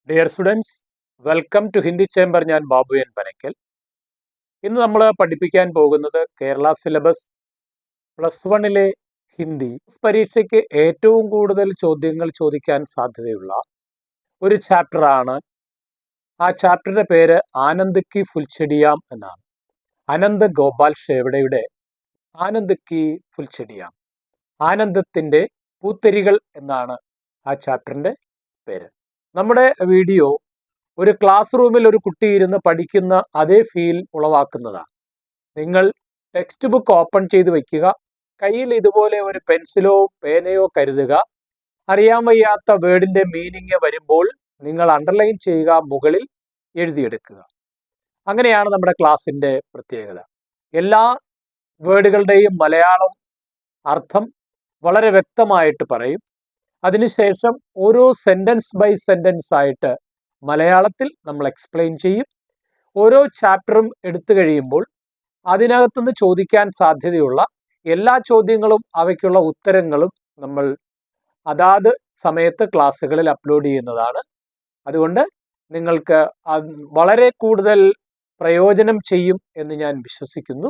Dear students, welcome to Hindi chamber. ഞാൻ Babu N Panakkal. ഇന്ന് നമ്മൾ പഠിപ്പിക്കാൻ പോകുന്നത് കേരള സിലബസ് +1 ഹിന്ദി പരീക്ഷയ്ക്ക് ഏറ്റവും കൂടുതൽ ചോദ്യങ്ങൾ ചോദിക്കാൻ സാധ്യതയുള്ള ഒരു ചാപ്റ്ററാണ്. ആ ചാപ്റ്ററിന്റെ പേര് ആനന്ദ് കി ഫുൽച്ചെടിയാം എന്നാണ്. അനന്ത് ഗോപാൽ ഷേവ്ഡെയുടെ ആനന്ദ് കി ഫുൽച്ചെടിയാം, ആനന്ദത്തിന്റെ പൂത്തരികൾ എന്നാണ് ആ ചാപ്റ്ററിന്റെ പേര്. നമ്മുടെ വീഡിയോ ഒരു ക്ലാസ് റൂമിൽ ഒരു കുട്ടി ഇരുന്ന് പഠിക്കുന്ന അതേ ഫീൽ ഉളവാക്കുന്നതാണ്. നിങ്ങൾ ടെക്സ്റ്റ് ബുക്ക് ഓപ്പൺ ചെയ്ത് വയ്ക്കുക, കയ്യിൽ ഇതുപോലെ ഒരു പെൻസിലോ പേനയോ കരുതുക. അറിയാൻ വയ്യാത്ത വേർഡിന്റെ മീനിങ് വരുമ്പോൾ നിങ്ങൾ അണ്ടർലൈൻ ചെയ്യുക, മുകളിൽ എഴുതിയെടുക്കുക. അങ്ങനെയാണ് നമ്മുടെ ക്ലാസ്സിന്റെ പ്രത്യേകത. എല്ലാ വേർഡുകളുടെയും മലയാളം അർത്ഥം വളരെ വ്യക്തമായിട്ട് പറയും. അതിനുശേഷം ഓരോ സെന്റൻസ് ബൈ സെന്റൻസ് ആയിട്ട് മലയാളത്തിൽ നമ്മൾ എക്സ്പ്ലെയിൻ ചെയ്യും. ഓരോ ചാപ്റ്ററും എടുത്തു കഴിയുമ്പോൾ അതിനകത്തുനിന്ന് ചോദിക്കാൻ സാധ്യതയുള്ള എല്ലാ ചോദ്യങ്ങളും അവയ്ക്കുള്ള ഉത്തരങ്ങളും നമ്മൾ അതാത് സമയത്ത് ക്ലാസ്സുകളിൽ അപ്ലോഡ് ചെയ്യുന്നതാണ്. അതുകൊണ്ട് നിങ്ങൾക്ക് വളരെ കൂടുതൽ പ്രയോജനം ചെയ്യും എന്ന് ഞാൻ വിശ്വസിക്കുന്നു.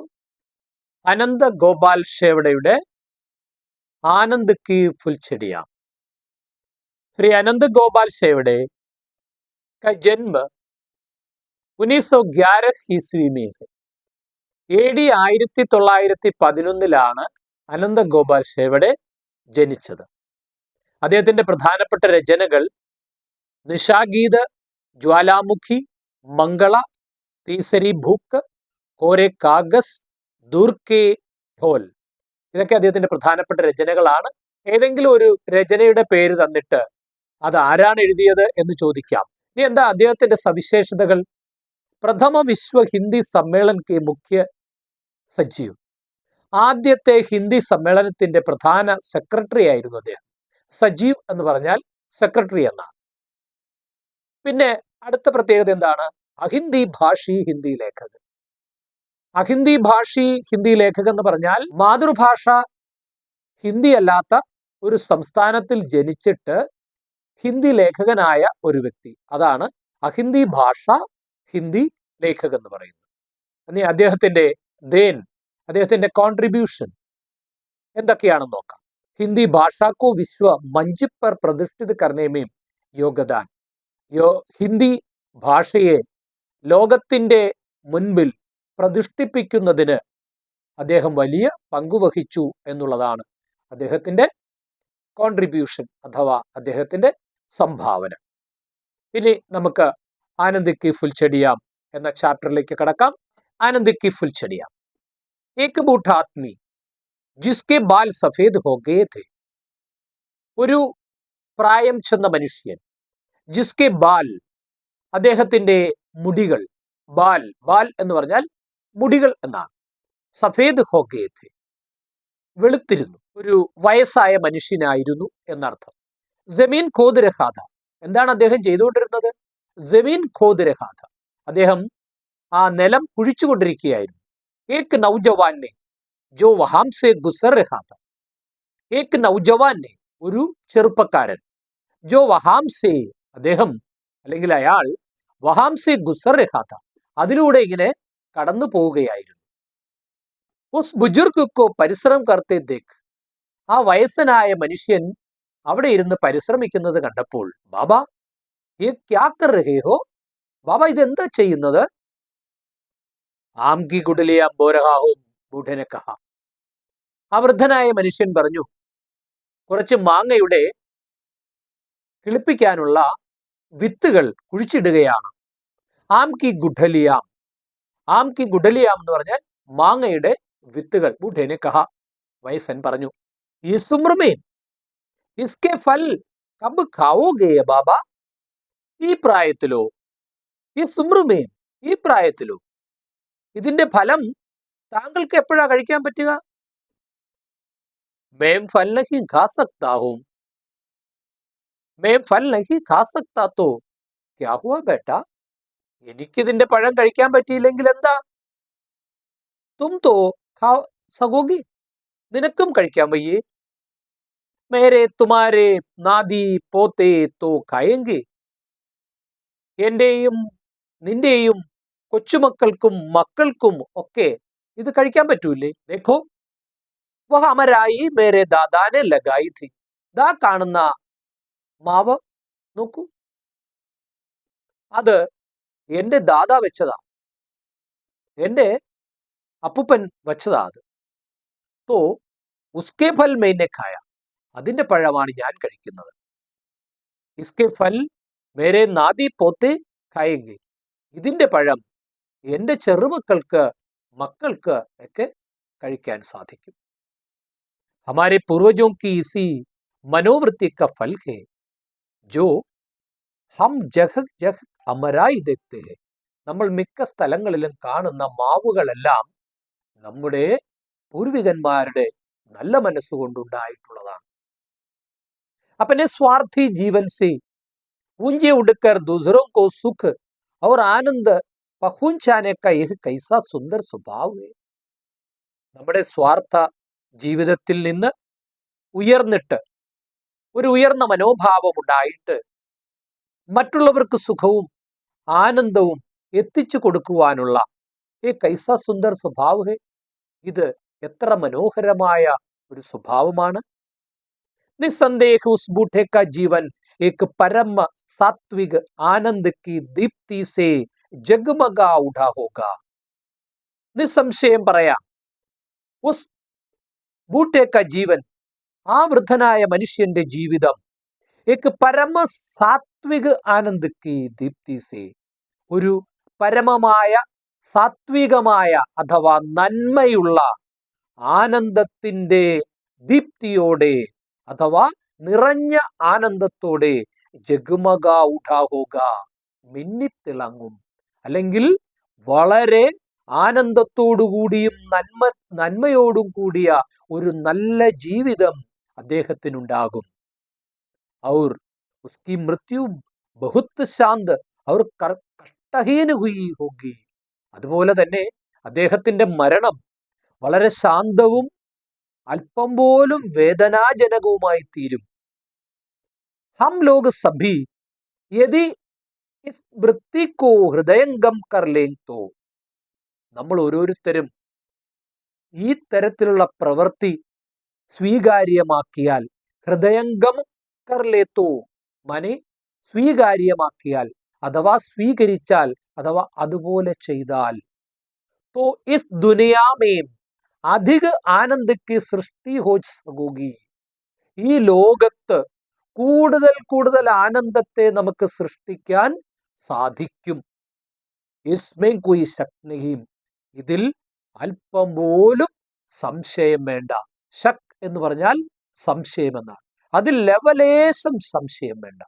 അനന്ത് ഗോപാൽ ഷേവ്ഡെയുടെ ആനന്ദ് കി ഫുൽച്ചെടിയാം. श्री अनंत गोपाल शेवड़े का जन्म 1911 ईस्वी में है. AD 1911 അനന്ത് ഗോപാൽ ഷേവ്ഡെ ജനിച്ചത്. അദ്ദേഹത്തിന്റെ പ്രധാനപ്പെട്ട രചനകൾ നിശാഗീത്, ജ്വാലാമുഖി, മംഗള, തീസരി ഭൂക്ക്, കോരെ കാഗസ്, ദൂർ കെ ഢോൽ, ഇതൊക്കെ അദ്ദേഹത്തിന്റെ പ്രധാനപ്പെട്ട രചനകളാണ്. ഏതെങ്കിലും ഒരു രചനയുടെ പേര് തന്നിട്ട് അത് ആരാണ് എഴുതിയത് എന്ന് ചോദിക്കാം. ഇനി എന്താ അദ്ദേഹത്തിന്റെ സവിശേഷതകൾ? പ്രഥമ വിശ്വ ഹിന്ദി സമ്മേളൻ കെ മുഖ്യ സജീവ്, ആദ്യത്തെ ഹിന്ദി സമ്മേളനത്തിന്റെ പ്രധാന സെക്രട്ടറി ആയിരുന്നു അദ്ദേഹം. സജീവ് എന്ന് പറഞ്ഞാൽ സെക്രട്ടറി എന്നാണ്. പിന്നെ അടുത്ത പ്രത്യേകത എന്താണ്? അഹിന്ദി ഭാഷി ഹിന്ദി ലേഖകൻ. അഹിന്ദി ഭാഷി ഹിന്ദി ലേഖകൻ എന്ന് പറഞ്ഞാൽ മാതൃഭാഷ ഹിന്ദി അല്ലാത്ത ഒരു സംസ്ഥാനത്തിൽ ജനിച്ചിട്ട് ഹിന്ദി ലേഖകനായ ഒരു വ്യക്തി, അതാണ് അഹിന്ദി ഭാഷ ഹിന്ദി ലേഖകൻ എന്ന് പറയുന്നത്. ഇനി അദ്ദേഹത്തിന്റെ കോൺട്രിബ്യൂഷൻ എന്തൊക്കെയാണെന്ന് നോക്കാം. ഹിന്ദി ഭാഷാക്കോ വിശ്വ മഞ്ച് പർ പ്രതിഷ്ഠിത് കർണേമേം യോഗദാൻ. ഹിന്ദി ഭാഷയെ ലോകത്തിന്റെ മുൻപിൽ പ്രതിഷ്ഠിപ്പിക്കുന്നതിന് അദ്ദേഹം വലിയ പങ്കുവഹിച്ചു എന്നുള്ളതാണ് അദ്ദേഹത്തിന്റെ കോൺട്രിബ്യൂഷൻ അഥവാ അദ്ദേഹത്തിന്റെ സംഭാവന. ഇനി നമുക്ക് ആനന്ദ് കി ഫുൽച്ചെടിയാം എന്ന ചാപ്റ്ററിലേക്ക് കടക്കാം. ആനന്ദ് കി ഫുൽച്ചെടിയാം. ഏക് ബൂട്ട് ആദ്മി ജിസ്കെ ബാൽ സഫേദ് ഹോ ഗയേ ഥേ. ഒരു പ്രായം ചെന്ന മനുഷ്യൻ, ജിസ്കെ ബാൽ, അദ്ദേഹത്തിന്റെ മുടികൾ, ബാൽ എന്ന് പറഞ്ഞാൽ മുടികൾ എന്നാണ്. സഫേദ് ഹോ ഗയേ ഥേ, വെളുത്തിരുന്നു. ഒരു വയസ്സായ മനുഷ്യനായിരുന്നു എന്നർത്ഥം. ജമീൻ ഖോദ് രഹാ ഥാ, എന്താണ് അദ്ദേഹം ചെയ്തുകൊണ്ടിരുന്നത്? ജമീൻ ഖോദ് രഹാ ഥാ, അദ്ദേഹം ആ നിലം കുഴിച്ചുകൊണ്ടിരിക്കുകയായിരുന്നു. ഏക് നൗജവാൻ നെ ജോ വഹാം സേ ഗുസർ രഹാ ഥാ. ഏക് നൗജവാൻ നെ, ഒരു ചെറുപ്പക്കാരൻ, ജോ വഹാം സേ, അദ്ദേഹം അല്ലെങ്കിൽ അയാൾ, വഹാം സേ ഗുസർ രഹാ ഥാ, അതിലൂടെ ഇങ്ങനെ കടന്നു പോവുകയായിരുന്നു. ഉസ് ബുജുർഗ് കോ പരിശ്രമം കർത്തെ ദേഖ്, ആ വയസ്സനായ മനുഷ്യൻ അവിടെ ഇരുന്ന് പരിശ്രമിക്കുന്നത് കണ്ടപ്പോൾ, ബാബ യേ ക്യാ കർ രഹേ ഹോ, ബാബ ഇതെന്താ ചെയ്യുന്നത്? ആം കി ഗുഡലിയ ബോ രഹാ ഹൂം, ബൂഢേ നെ കഹാ. ആ വൃദ്ധനായ മനുഷ്യൻ പറഞ്ഞു, കുറച്ച് മാങ്ങയുടെ കിളിപ്പിക്കാനുള്ള വിത്തുകൾ കുഴിച്ചിടുകയാണ്. ആം കി ഗുഡലിയാം, ആം കി ഗുഡലിയാം എന്ന് പറഞ്ഞാൽ മാങ്ങയുടെ വിത്തുകൾ. ബൂഢേ നെ കഹാ, വയസ്സൻ പറഞ്ഞു, ഇസ് ഉമ്ർ മേ ഇസ്കെ ഫൽ കബ് ഖാവോഗേ ബാബ, ഈ പ്രായത്തിലോ, ഇസ് ഉമ്ർ മേ, ഈ പ്രായത്തിലോ, ഇതിന്റെ ഫലം താങ്കൾക്ക് എപ്പോഴാ കഴിക്കാൻ പറ്റുക? മേം ഫൽ നഹി ഖാ സക്താ ഹൂം, മേം ഫൽ നഹി ഖാ സക്താ തോ ക്യാ ഹുവാ ബേട്ടാ, എനിക്കിതിന്റെ പഴം കഴിക്കാൻ പറ്റിയില്ലെങ്കിൽ എന്താ? തും തോ ഖാ സകോഗി, നിനക്കും കഴിക്കാൻ വയ്യേ? മേരെ തുമാരെ നാദി പോത്തെ തോ ഖായെങ്കെ, എന്റെയും നിന്റെയും കൊച്ചുമക്കൾക്കും മക്കൾക്കും ഒക്കെ ഇത് കഴിക്കാൻ പറ്റൂലേ? ദേഖോ വഹ അമരായി മേരെ ദാദാനെ ലഗായി ഥി. ദാ കാണുന്ന മാവ് നോക്കൂ, അത് എന്റെ ദാദാ വെച്ചതാ, എന്റെ അപ്പൂപ്പൻ വെച്ചതാ അത്. തോ ഉസ്കെ ഫൽ മൈനെ ഖായ, അതിന്റെ പഴമാണ് ഞാൻ കഴിക്കുന്നത്. ഇസ്കെ ഫൽ മേരെ നാദി പോത്തെ ഖായെങ്കി, ഇതിന്റെ പഴം എന്റെ ചെറുമക്കൾക്ക് മക്കൾക്ക് ഒക്കെ കഴിക്കാൻ സാധിക്കും. हमारे पूर्वजों की इसी मनोवृत्ति का फल है जो हम जगह जगह അമരായി देखते हैं. നമ്മൾ മിക്ക സ്ഥലങ്ങളിലും കാണുന്ന മാവുകളെല്ലാം നമ്മുടെ പൂർവികന്മാരുടെ നല്ല മനസ്സുകൊണ്ടുണ്ടായിട്ടുള്ളതാണ്. अपने स्वार्थी जीवन से ऊंचे उड़कर दूसरों को सुख और आनंद पहुंचाने का यह कैसा सुंदर स्वभाव है. നമ്മുടെ സ്വാർത്ഥ ജീവിതത്തിൽ നിന്ന് ഉയർന്നിട്ട് ഒരു ഉയർന്ന മനോഭാവം ഉണ്ടായിട്ട് മറ്റുള്ളവർക്ക് സുഖവും ആനന്ദവും എത്തിച്ചു കൊടുക്കുവാനുള്ള ഈ കൈസ സുന്ദർ സ്വഭാവം ഹേ, ഇത് എത്ര മനോഹരമായ ഒരു സ്വഭാവമാണ്. निसंदेह उस बूढ़े का जीवन एक परम सात्विक आनंद की दीप्ति से जगमगा उठा होगा. നിസ്സംശയം പറയാം, ഉസ് ബൂട്ടെ ക ജീവൻ, ആ വൃദ്ധനായ മനുഷ്യന്റെ ജീവിതം ഏക് പരമ സാത്വിക് ആനന്ദ് കി ദീപ്തി സേ, ഒരു പരമമായ സാത്വികമായ അഥവാ നന്മയുള്ള ആനന്ദത്തിന്റെ ദീപ്തിയോടെ അഥവാ നിറഞ്ഞ ആനന്ദത്തോടെ ജഗ്മഗ ഉഠാഹോക, മിന്നിത്തിളങ്ങും, അല്ലെങ്കിൽ വളരെ ആനന്ദത്തോടുകൂടിയും നന്മയോടും കൂടിയ ഒരു നല്ല ജീവിതം അദ്ദേഹത്തിനുണ്ടാകും. ഔർ ഉസ്കി മൃത്യു ബഹുത് ശാന്ത് ഔർ കഷ്ടഹീന ഹുയി ഹോഗി, അതുപോലെ തന്നെ അദ്ദേഹത്തിന്റെ മരണം വളരെ ശാന്തവും അല്പം പോലും വേദനാജനകവുമായി തീരും. ഹം ലോഗ് സഭി യദി ഇസ് വൃത്തി കോ ഹൃദയംഗം കർ ലേൻ തോ, നമ്മൾ ഓരോരുത്തരും ഈ തരത്തിലുള്ള പ്രവൃത്തി സ്വീകാര്യമാക്കിയാൽ, ഹൃദയംഗം കർ ലേത്തോ മനെ സ്വീകാര്യമാക്കിയാൽ അഥവാ സ്വീകരിച്ചാൽ അഥവാ അതുപോലെ ചെയ്താൽ, तो इस दुनिया में अधिक आनंद की सृष्टि हो सकोगी, ഈ ലോകത്ത് കൂടുതൽ കൂടുതൽ ആനന്ദത്തെ നമുക്ക് സൃഷ്ടിക്കാൻ സാധിക്കും. ഇസ്മേ കോയി ശക് നഹീ, ഇതിൽ അല്പം പോലും സംശയം വേണ്ട. ശക് എന്ന് പറഞ്ഞാൽ സംശയം എന്നാണ്, അതിൽ ലവലേശം സംശയം വേണ്ട.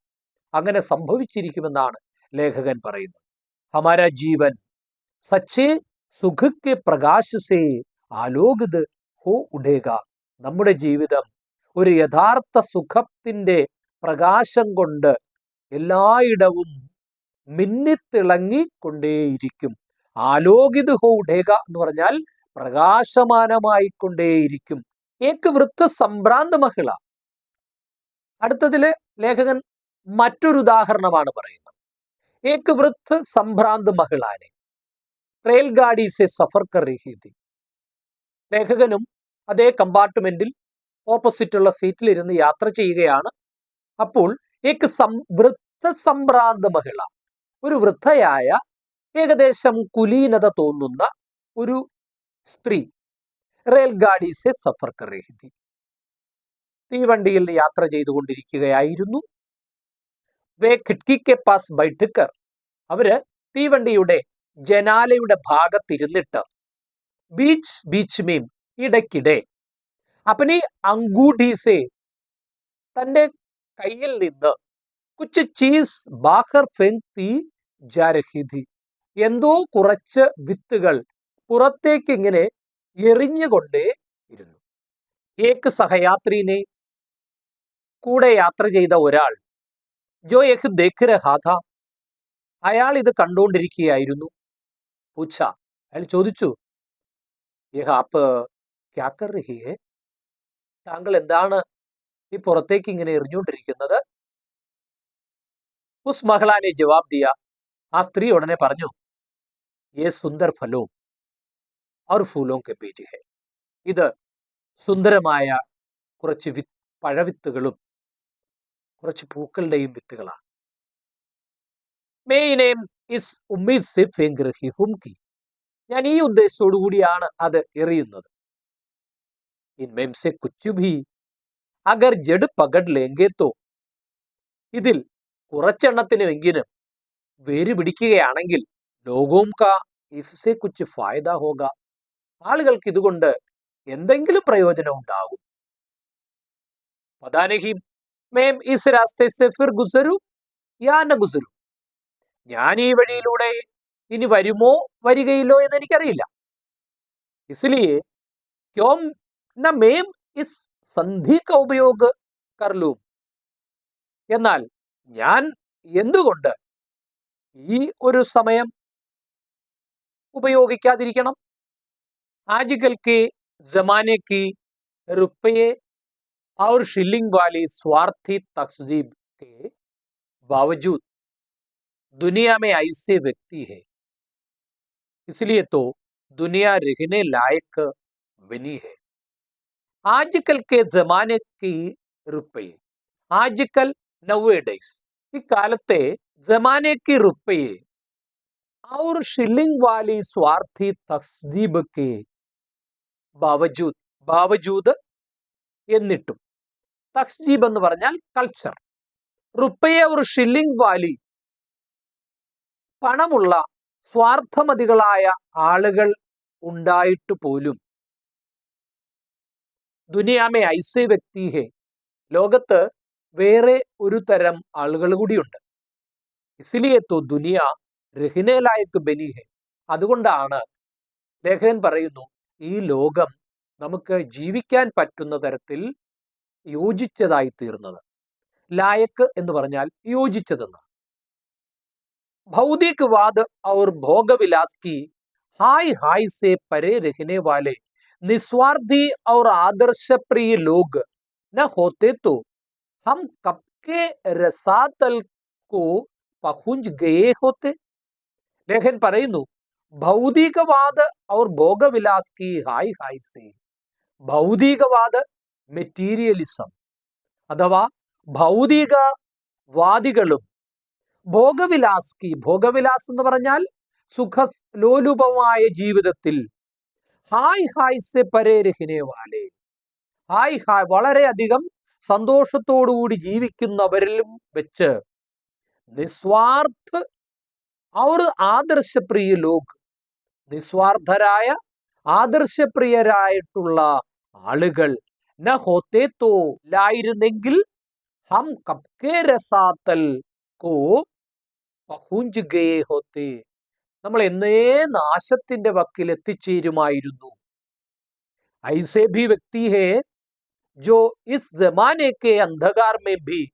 അങ്ങനെ സംഭവിച്ചിരിക്കുമെന്നാണ് ലേഖകൻ പറയുന്നത്. ഹമാര ജീവൻ സച്ചേ സുഖ കെ പ്രകാശ് സേ ആലോകിത് ഹോ ഉഠേക, നമ്മുടെ ജീവിതം ഒരു യഥാർത്ഥ സുഖത്തിന്റെ പ്രകാശം കൊണ്ട് എല്ലായിടവും മിന്നിത്തിളങ്ങിക്കൊണ്ടേയിരിക്കും. ആലോകിത് ഹോ ഉഠേക എന്ന് പറഞ്ഞാൽ പ്രകാശമാനമായിക്കൊണ്ടേയിരിക്കും. ഏക് വൃദ്ധ സംഭ്രാന്ത മഹിള, അടുത്തതില് ലേഖകൻ മറ്റൊരു ഉദാഹരണമാണ് പറയുന്നത്. ഏക് വൃദ്ധ സംഭ്രാന്ത് മഹിളാനെ റെയിൽഗാഡി സെ സഫർ കർ രഹി ഥി, ലേഖകനും അതേ കമ്പാർട്ട്മെന്റിൽ ഓപ്പോസിറ്റുള്ള സീറ്റിലിരുന്ന് യാത്ര ചെയ്യുകയാണ്. അപ്പോൾ ഏക് വൃദ്ധ സംഭ്രാന്ത മഹിള, ഒരു വൃദ്ധയായ ഏകദേശം കുലീനത തോന്നുന്ന ഒരു സ്ത്രീ റെയിൽഗാഡി സെ സഫർ കർ രഹി ഥി, തീവണ്ടിയിൽ യാത്ര ചെയ്തുകൊണ്ടിരിക്കുകയായിരുന്നു. വേ ഖിഡ്കി കെ പാസ് ബൈഠക്കർ, അവര് തീവണ്ടിയുടെ ജനാലയുടെ ഭാഗത്തിരുന്നിട്ട് ബീച്ച് ബീച്ച് മീം, ഇടയ്ക്കിടെ അപ്പനി അങ്കൂഠീസെ, തന്റെ കയ്യിൽ നിന്ന് കുച്ച് ചീസ് ബാഹർ ഫെങ്തി ജാ രഹി ഥി, എന്തോ കുറച്ച് വിത്തുകൾ പുറത്തേക്ക് ഇങ്ങനെ എറിഞ്ഞുകൊണ്ടേ ഇരുന്നു. ഏക് സഹയാത്രിനെ, കൂടെ യാത്ര ചെയ്ത ഒരാൾ, ജോ യഹ് ദേഖ് രഹാ ഥാ, അയാൾ ഇത് കണ്ടുകൊണ്ടിരിക്കുകയായിരുന്നു. പൂച്ച, അയാൾ ചോദിച്ചു, യഹ് ആപ്പ് ക്യാ കർ രഹി ഹെ, താങ്കൾ എന്താണ് ഈ പുറത്തേക്ക് ഇങ്ങനെ എറിഞ്ഞുകൊണ്ടിരിക്കുന്നത്? ഉസ് മഹിള നെ ജവാബ് ദിയ, ആ സ്ത്രീ ഉടനെ പറഞ്ഞു, "യേ സുന്ദർ ഫലോ और फूलों के बीज है." ഇത് സുന്ദരമായ കുറച്ച് പഴവിത്തുകളും കുറച്ച് പൂക്കളുടെയും വിത്തുകളാണ്. मैं इन्हें इस उम्मीद से फेंक रही हूं कि ഞാൻ ഈ ഉദ്ദേശത്തോടു കൂടിയാണ് അത് എറിയുന്നത്. इनमें से कुछ भी अगर जड़ पकड़ लेंगे तो ഇതിൽ കുറച്ചെണ്ണത്തിനുമെങ്കിലും വേര് പിടിക്കുകയാണെങ്കിൽ ലോകോം കാ इससे कुछ फायदा होगा, ആളുകൾക്ക് ഇതുകൊണ്ട് എന്തെങ്കിലും പ്രയോജനം ഉണ്ടാകും. पता नहीं मैं इस रास्ते से फिर गुजरूं या न गुजरूं, ഞാൻ ഈ വഴിയിലൂടെ ഇനി വരുമോ വരികയില്ലോ എന്ന് എനിക്കറിയില്ല. इसलिए क्यों न मैं इस संधि का उपयोग कर लूं, എന്നാൽ ഞാൻ എന്തുകൊണ്ട് ഈ ഒരു സമയം ഉപയോഗിക്കാതിരിക്കണം. आजकल के जमाने की रुपये और शिलिंग वाली स्वार्थी तहजीब के बावजूद दुनिया में ऐसे व्यक्ति है, इसलिए तो दुनिया रहने लायक बनी है. आजकल के जमाने की रुपये, आजकल नवेडेज ഇക്കാലത്തെ जमाने की रुपये और शिलिंग वाली स्वार्थी तहजीब के ബാവജൂദ്, ബാവജൂദ് എന്നിട്ടും, തഹ്ജീബ് എന്ന് പറഞ്ഞാൽ കൾച്ചർ, റുപ്പയെ ഒരു ഷില്ലിംഗ് വാലി പണമുള്ള സ്വാർത്ഥമതികളായ ആളുകൾ ഉണ്ടായിട്ട് പോലും ദുനിയാമേ ഐസേ വ്യക്തി ഹേ, ലോകത്ത് വേറെ ഒരു തരം ആളുകൾ കൂടിയുണ്ട്. ഇസ്ലിയെ തോ ദുനിയ രഹ്നെ ലായക് ബനി ഹേ, അതുകൊണ്ടാണ് ലേഖകൻ പറയുന്നു ഈ ലോകം നമുക്ക് ജീവിക്കാൻ പറ്റുന്ന തരത്തിൽ യോജിച്ചതായി തീർന്നത്. ലായക്ക് എന്ന് പറഞ്ഞാൽ യോജിച്ചതെന്ന്. भौतिकवाद और भोगविलास की हाय हाय से परे रहने वाले निस्वार्थी और आदर्श प्रिय लोग न होते तो हम कब के रसातल को पहुंच गए होते. लेखन പറയുന്നു ഭൗതികവാദ और भोगविलास की हाय हाय से, ഭൗതികവാദ മെറ്റീരിയലിസം അഥവാ ഭൗതികവാദികളും ഭോഗവിലാസ് കി, ഭോഗവിലാസ് എന്ന് പറഞ്ഞാൽ സുഖലോലുപമായ ജീവിതത്തിൽ ഹായ് ഹായ് സെ പരേ രഹ്നെ വാലെ, ഹായ് ഹായ് വളരെയധികം സന്തോഷത്തോടുകൂടി ജീവിക്കുന്നവരിലും വെച്ച് നിസ്വാർത്ഥ ഔർ ആദർശപ്രിയ ലോക്, നിസ്വാർത്ഥരായ ആദർശപ്രിയരായിട്ടുള്ള ആളുകൾ ന ഹോത്തെ തോ, ലായിരുന്നെങ്കിൽ ഹം കബ്കെ രസാത്തൽ കോ പഹുഞ്ച് ഗയേ ഹോത്തെ, നമ്മൾ എന്നേ നാശത്തിന്റെ വക്കിൽ എത്തിച്ചേരുമായിരുന്നു. ഐസേ ഭി വ്യക്തി ഹേ जो इस जमाने के अंधकार में भी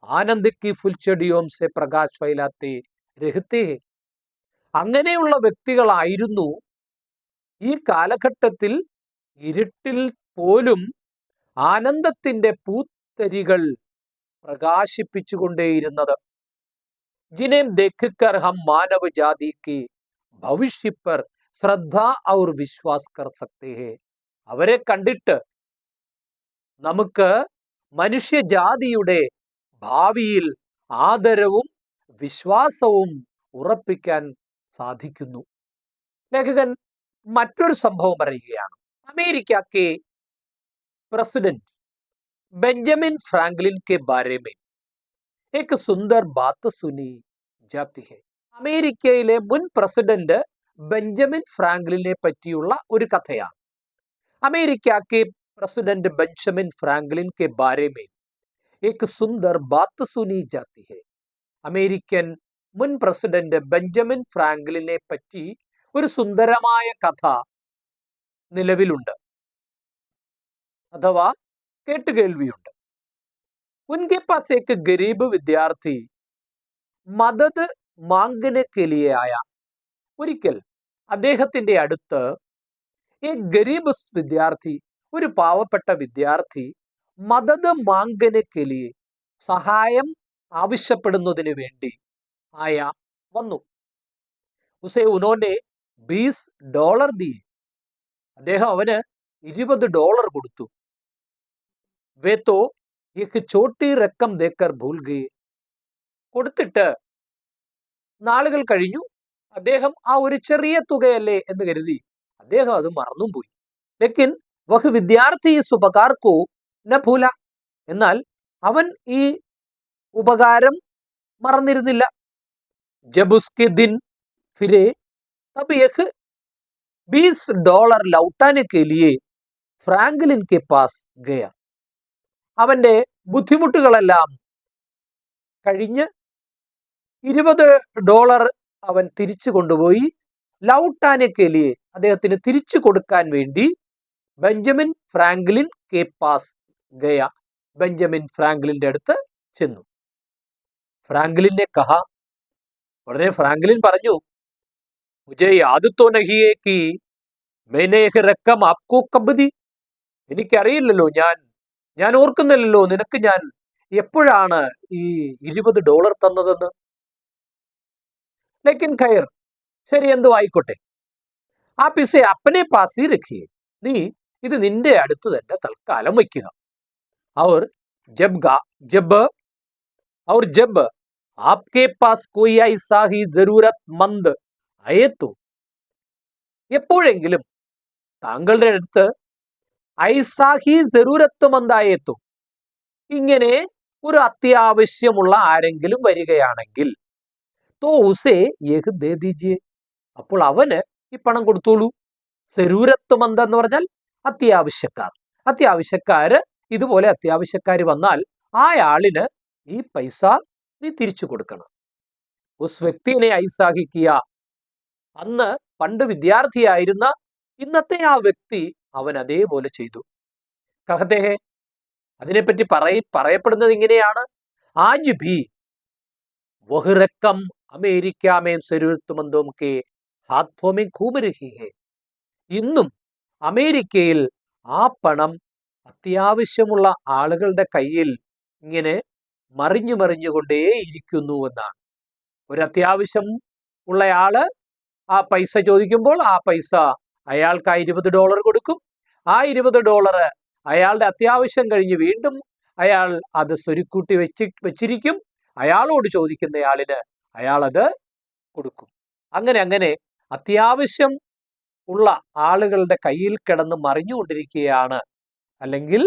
आनंद की फुलचड़ियों से प्रकाश फैलाते रहते हैं. അങ്ങനെയുള്ള വ്യക്തികളായിരുന്നു ഈ കാലഘട്ടത്തിൽ ഇരുട്ടിൽ പോലും ആനന്ദത്തിന്റെ പൂത്തരികൾ പ്രകാശിപ്പിച്ചുകൊണ്ടേയിരുന്നത്. जिन्हें देखकर हम मानव जाति के भविष्य पर श्रद्धा और विश्वास कर सकते हैं. അവരെ കണ്ടിട്ട് നമുക്ക് മനുഷ്യജാതിയുടെ ഭാവിയിൽ ആദരവും വിശ്വാസവും ഉറപ്പിക്കാൻ സാധിക്കുന്നു. ലേഖകൻ മറ്റൊരു സംഭവം പറയുകയാണ്. അമേരിക്കയ്ക്ക് പ്രസിഡന്റ് ബെഞ്ചമിൻ ഫ്രാങ്ക്ലിൻ के बारे में एक सुंदर बात सुनी जाती है. അമേരിക്കയിലെ മുൻ പ്രസിഡന്റ് ബെഞ്ചമിൻ ഫ്രാങ്ക്ലിനെ പറ്റിയുള്ള ഒരു കഥയാണ്. അമേരിക്കയ്ക്ക് പ്രസിഡന്റ് ബെഞ്ചമിൻ ഫ്രാങ്ക്ലിൻ के बारे में एक सुंदर बात सुनी जाती है. അമേരിക്കൻ മുൻ പ്രസിഡന്റ് ബെഞ്ചമിൻ ഫ്രാങ്ക്ലിനെ പറ്റി ഒരു സുന്ദരമായ കഥ നിലവിലുണ്ട് അഥവാ കേട്ടുകേൾവിയുണ്ട്. उनके पास एक गरीब विद्यार्थी मदद मांगने के लिए आया. ഒരിക്കൽ അദ്ദേഹത്തിന്റെ അടുത്ത് ഈ ഗരീബ് വിദ്യാർത്ഥി, ഒരു പാവപ്പെട്ട വിദ്യാർത്ഥി മദദ് മാംഗനെ കെ ലിയെ, സഹായം ആവശ്യപ്പെടുന്നതിന് വേണ്ടി വന്നു. ഉസേ ഉനോനെ $20 ദിയെ. അദ്ദേഹം അവന് $20 കൊടുത്തു. വേ തോ ഏക് ചോട്ടി രക്കം ദേക്കർ ഭൂൽ ഗയേ. കൊടുത്തിട്ട് നാളുകൾ കഴിഞ്ഞു. അദ്ദേഹം ആ ഒരു ചെറിയ തുകയല്ലേ എന്ന് കരുതി അദ്ദേഹം അത് മറന്നും പോയി. ലേക്കിൻ വഹ് വിദ്യാർത്ഥി ഇസ് ഉപകാർ കോ ന ഭൂല. എന്നാൽ അവൻ ഈ ഉപകാരം മറന്നിരുന്നില്ല. ജബ് ഉസ്കെ ദിൻ ഫിരെ തബ് യഹ് $20 ലൗട്ടാനെ കെ ലിയെ ഫ്രാങ്ക്ലിൻ കെ പാസ് ഗയ. അവന്റെ ബുദ്ധിമുട്ടുകളെല്ലാം കഴിഞ്ഞ് $20 അവൻ തിരിച്ചു കൊണ്ടുപോയി. ലൗട്ടാനെ കെ ലിയെ അദ്ദേഹത്തിന് തിരിച്ചു കൊടുക്കാൻ വേണ്ടി ബെഞ്ചമിൻ ഫ്രാങ്ക്ലിൻ കെ പാസ് ഗയ. ബെഞ്ചമിൻ ഫ്രാങ്ക്ലിന്റെ അടുത്ത് ചെന്നു. ഫ്രാങ്ക്ലിനെ കഹ. ഉടനെ ഫ്രാങ്ക്ലിൻ പറഞ്ഞു, മുझे याद तो नहीं है कि मैंने एक रकम आपको कब दी. എനിക്കറിയില്ലല്ലോ, ഞാൻ ഓർക്കുന്നില്ലല്ലോ നിനക്ക് ഞാൻ എപ്പോഴാണ് ഈ $20 തന്നതെന്ന്. ലേക്കിൻ ഖൈർ, ശരി, എന്തോ ആയിക്കോട്ടെ. ആപ് ഇസെ അപ്പനെ പാസ് ഹി രഖിയെ. നീ ഇത് നിന്റെ അടുത്ത് തന്നെ തൽക്കാലം വയ്ക്കുക. और जब आपके पास कोई ऐसा ही जरूरतमंद आए तो. എപ്പോഴെങ്കിലും താങ്കളുടെ അടുത്ത് ഐസാ ഹി ജറൂരത്തുമന്ത് ആയേ തോ, ഇങ്ങനെ ഒരു അത്യാവശ്യമുള്ള ആരെങ്കിലും വരികയാണെങ്കിൽ, തോ ഉസേ യഹ് ദേ ദീജിയേ, അപ്പോൾ അവന് ഈ പണം കൊടുത്തോളൂ. ജറൂരത്തുമന്ത് എന്ന് പറഞ്ഞാൽ അത്യാവശ്യക്കാര് ഇതുപോലെ അത്യാവശ്യക്കാര് വന്നാൽ ആളിന് ഈ പൈസ നീ തിരിച്ചു കൊടുക്കണം. ഉസ് വ്യക്തിനെ ഐസാഹി കിയ. അന്ന് പണ്ട് വിദ്യാർത്ഥിയായിരുന്ന ഇന്നത്തെ ആ വ്യക്തി അവൻ അതേപോലെ ചെയ്തു. കഹത്തെ ഹെ, അതിനെപ്പറ്റി പറയപ്പെടുന്നത് ഇങ്ങനെയാണ്, ആജ് ഭി വഹ് രക്കം America may ജറൂരത്തുമന്ദോം K ഹാത്തോ may Ghum രഹി ഹെ. ഇന്നും അമേരിക്കയിൽ ആ പണം അത്യാവശ്യമുള്ള ആളുകളുടെ കയ്യിൽ ഇങ്ങനെ മറിഞ്ഞുകൊണ്ടേയിരിക്കുന്നു എന്നാണ്. ഒരു അത്യാവശ്യം ഉള്ളയാള് ആ പൈസ ചോദിക്കുമ്പോൾ ആ പൈസ അയാൾക്ക് ആ $20 കൊടുക്കും. ആ $20 അയാളുടെ അത്യാവശ്യം കഴിഞ്ഞ് വീണ്ടും അയാൾ അത് സ്വരുക്കൂട്ടി വെച്ചിരിക്കും. അയാളോട് ചോദിക്കുന്നയാളിന് അയാളത് കൊടുക്കും. അങ്ങനെ അത്യാവശ്യം ഉള്ള ആളുകളുടെ കയ്യിൽ കിടന്ന് മറിഞ്ഞുകൊണ്ടിരിക്കുകയാണ്, അല്ലെങ്കിൽ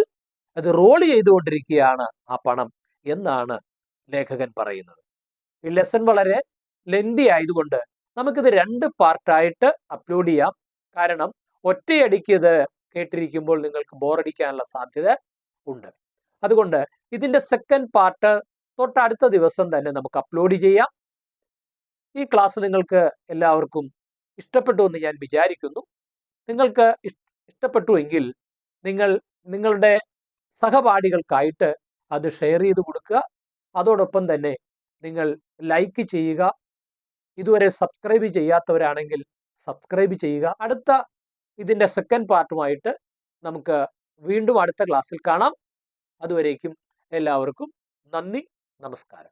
അത് റോൾ ചെയ്തുകൊണ്ടിരിക്കുകയാണ് ആ പണം എന്നാണ് ലേഖകൻ പറയുന്നത്. ഈ ലെസൺ വളരെ ലെന്തി ആയതുകൊണ്ട് നമുക്കിത് 2 പാർട്ടായിട്ട് അപ്ലോഡ് ചെയ്യാം. കാരണം ഒറ്റയടിക്ക് ഇത് കേട്ടിരിക്കുമ്പോൾ നിങ്ങൾക്ക് ബോറടിക്കാനുള്ള സാധ്യത ഉണ്ട്. അതുകൊണ്ട് ഇതിന്റെ സെക്കൻഡ് പാർട്ട് തൊട്ടടുത്ത ദിവസം തന്നെ നമുക്ക് അപ്ലോഡ് ചെയ്യാം. ഈ ക്ലാസ് നിങ്ങൾക്ക് എല്ലാവർക്കും ഇഷ്ടപ്പെട്ടു എന്ന് ഞാൻ വിചാരിക്കുന്നു. നിങ്ങൾക്ക് ഇഷ്ടപ്പെട്ടുവെങ്കിൽ നിങ്ങളുടെ സഹപാഠികൾക്കായിട്ട് അത് ഷെയർ ചെയ്ത് കൊടുക്കുക. അതോടൊപ്പം തന്നെ നിങ്ങൾ ലൈക്ക് ചെയ്യുക. ഇതുവരെ സബ്സ്ക്രൈബ് ചെയ്യാത്തവരാണെങ്കിൽ സബ്സ്ക്രൈബ് ചെയ്യുക. അടുത്ത ഇതിൻ്റെ സെക്കൻഡ് പാർട്ടുമായിട്ട് നമുക്ക് വീണ്ടും അടുത്ത ക്ലാസ്സിൽ കാണാം. അതുവരേക്കും എല്ലാവർക്കും നന്ദി, നമസ്കാരം.